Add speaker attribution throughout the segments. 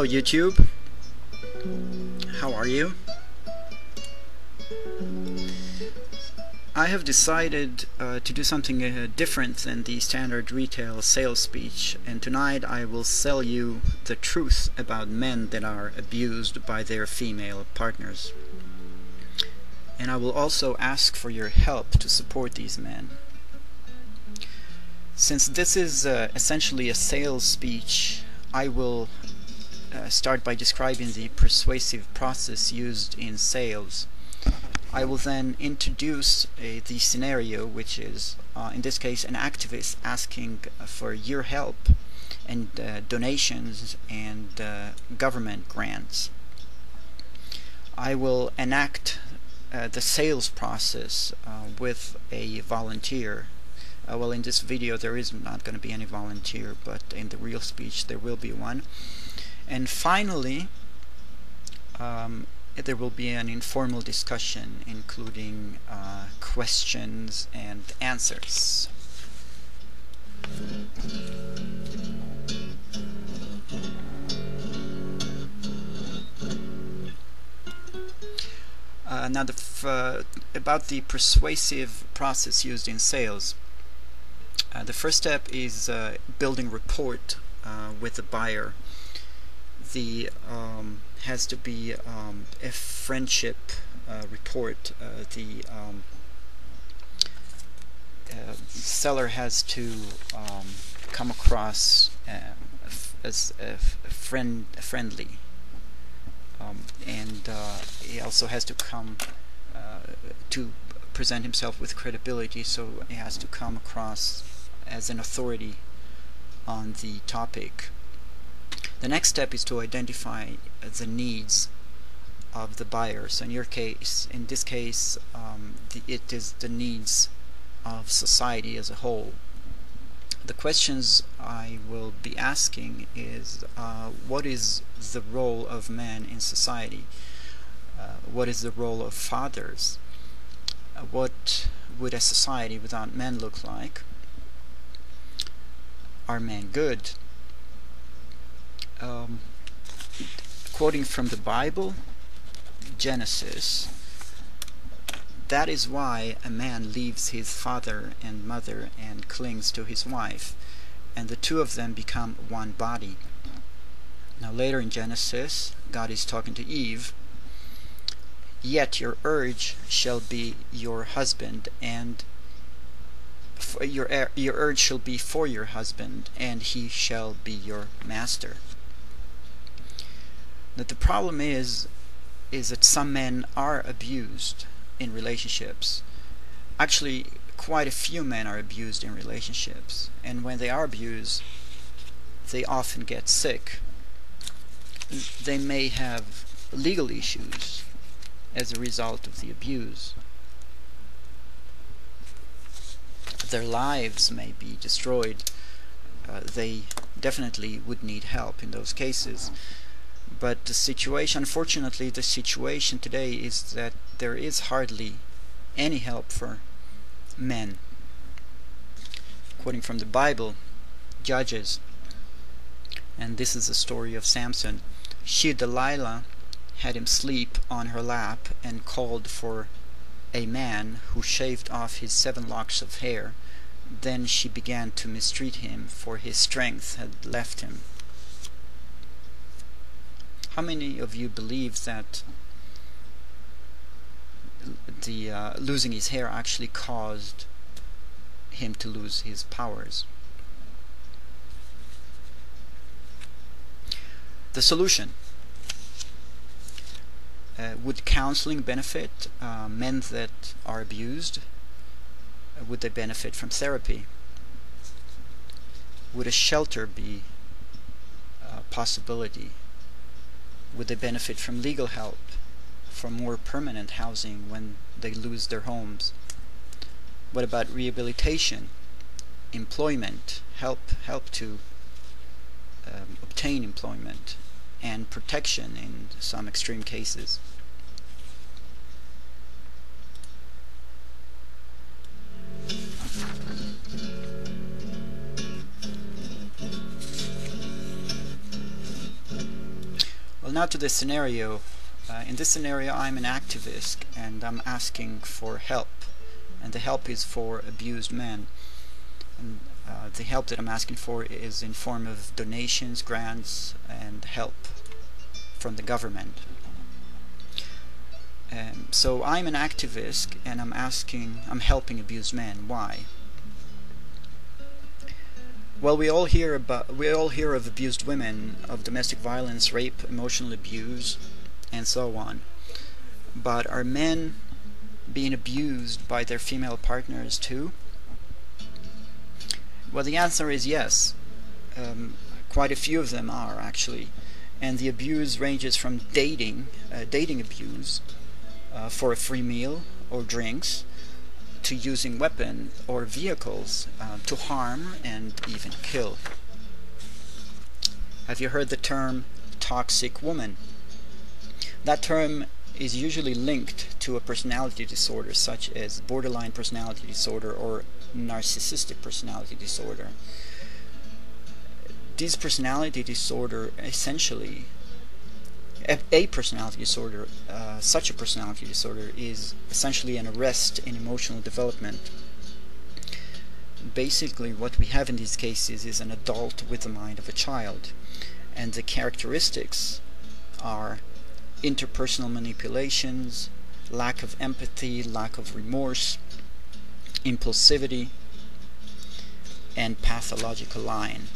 Speaker 1: Hello YouTube, how are you? I have decided to do something different than the standard retail sales speech, and tonight I will sell you the truth about men that are abused by their female partners. And I will also ask for your help to support these men. Since this is essentially a sales speech, I will start by describing the persuasive process used in sales. I will then introduce the scenario, which is, in this case, an activist asking for your help and donations and government grants. I will enact the sales process with a volunteer. Well, in this video there is not going to be any volunteer, but in the real speech there will be one. And finally, there will be an informal discussion including questions and answers. Now, about the persuasive process used in sales. The first step is building rapport with the buyer. The has to be a friendship report. The seller has to come across as friendly, and he also has to come to present himself with credibility, so he has to come across as an authority on the topic. The next step is to identify the needs of the buyer. So in this case, it is the needs of society as a whole. The questions I will be asking is, what is the role of men in society? What is the role of fathers? What would a society without men look like? Are men good? Quoting from the Bible, Genesis, that is why a man leaves his father and mother and clings to his wife, and the two of them become one body. Now later in Genesis, God is talking to Eve. Yet your urge shall be your husband, and your urge shall be for your husband, and he shall be your master. That the problem is that some men are abused in relationships. Actually, quite a few men are abused in relationships, and when they are abused, they often get sick. They may have legal issues as a result of the abuse. Their lives may be destroyed. They definitely would need help in those cases. But the situation, unfortunately, the situation today is that there is hardly any help for men. Quoting from the Bible, Judges, and this is the story of Samson. She, Delilah, had him sleep on her lap and called for a man who shaved off his 7 locks of hair. Then she began to mistreat him, for his strength had left him. How many of you believe that the losing his hair actually caused him to lose his powers? The solution. Would counseling benefit men that are abused? Would they benefit from therapy? Would a shelter be a possibility? Would they benefit from legal help, from more permanent housing when they lose their homes? What about rehabilitation, employment, help to obtain employment, and protection in some extreme cases? now to this scenario. In this scenario, I'm an activist and I'm asking for help, and the help is for abused men. And the help that I'm asking for is in form of donations, grants, and help from the government. So I'm an activist and I'm helping abused men. Why? Well, we all hear of abused women, of domestic violence, rape, emotional abuse, and so on. But are men being abused by their female partners too? Well, the answer is yes. Quite a few of them are, actually. And the abuse ranges from dating abuse for a free meal or drinks, to using weapons or vehicles to harm and even kill. Have you heard the term toxic woman? That term is usually linked to a personality disorder such as borderline personality disorder or narcissistic personality disorder. These personality disorder essentially, a personality disorder, such a personality disorder is essentially an arrest in emotional development. Basically, what we have in these cases is an adult with the mind of a child, and the characteristics are interpersonal manipulations, lack of empathy, lack of remorse, impulsivity, and pathological lying.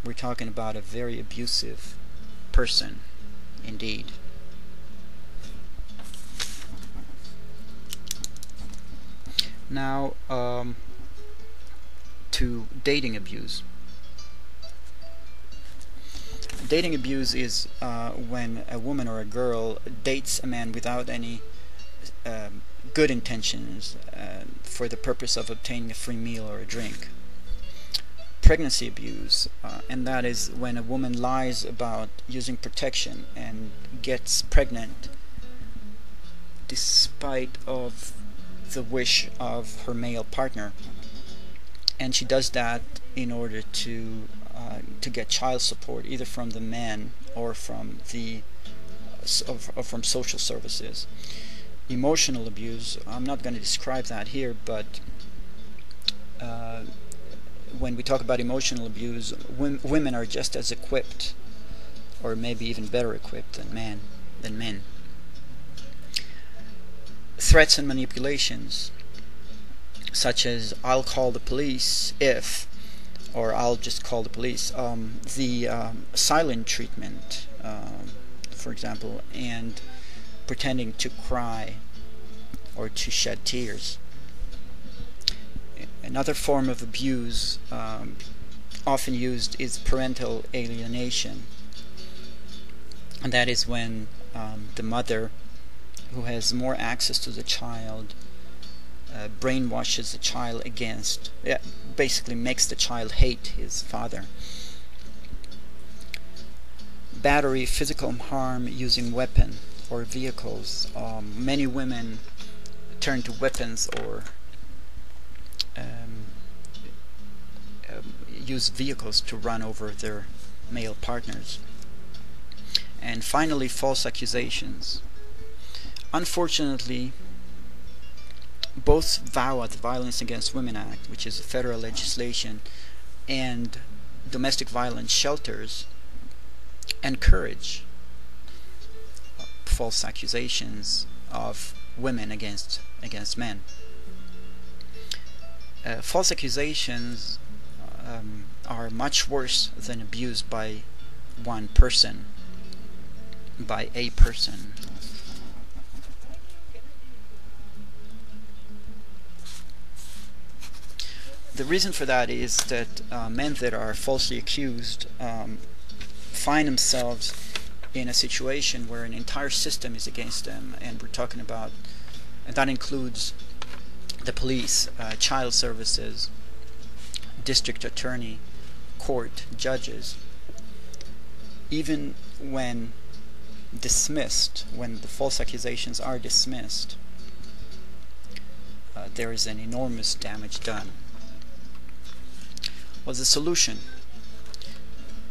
Speaker 1: We're talking about a very abusive person, indeed. Now, to dating abuse. Dating abuse is when a woman or a girl dates a man without any good intentions for the purpose of obtaining a free meal or a drink. Pregnancy abuse, and that is when a woman lies about using protection and gets pregnant despite of the wish of her male partner, and she does that in order to get child support, either from the man or from from social services. Emotional abuse, I'm not going to describe that here, but when we talk about emotional abuse, women are just as equipped, or maybe even better equipped than men. Threats and manipulations, such as "I'll call the police if," or "I'll just call the police." The silent treatment, for example, and pretending to cry or to shed tears. Another form of abuse often used is parental alienation, and that is when the mother, who has more access to the child, brainwashes the child basically makes the child hate his father. Battery, physical harm using weapon or vehicles. Many women turn to weapons or use vehicles to run over their male partners. And finally, false accusations. Unfortunately, both VAWA, the Violence Against Women Act, which is a federal legislation, and domestic violence shelters encourage false accusations of women against men. False accusations are much worse than abuse by one person, by a person. The reason for that is that men that are falsely accused find themselves in a situation where an entire system is against them, and we're talking about, and that includes the police, child services, district attorney, court, judges. Even when dismissed, when the false accusations are dismissed, there is an enormous damage done. What's the solution?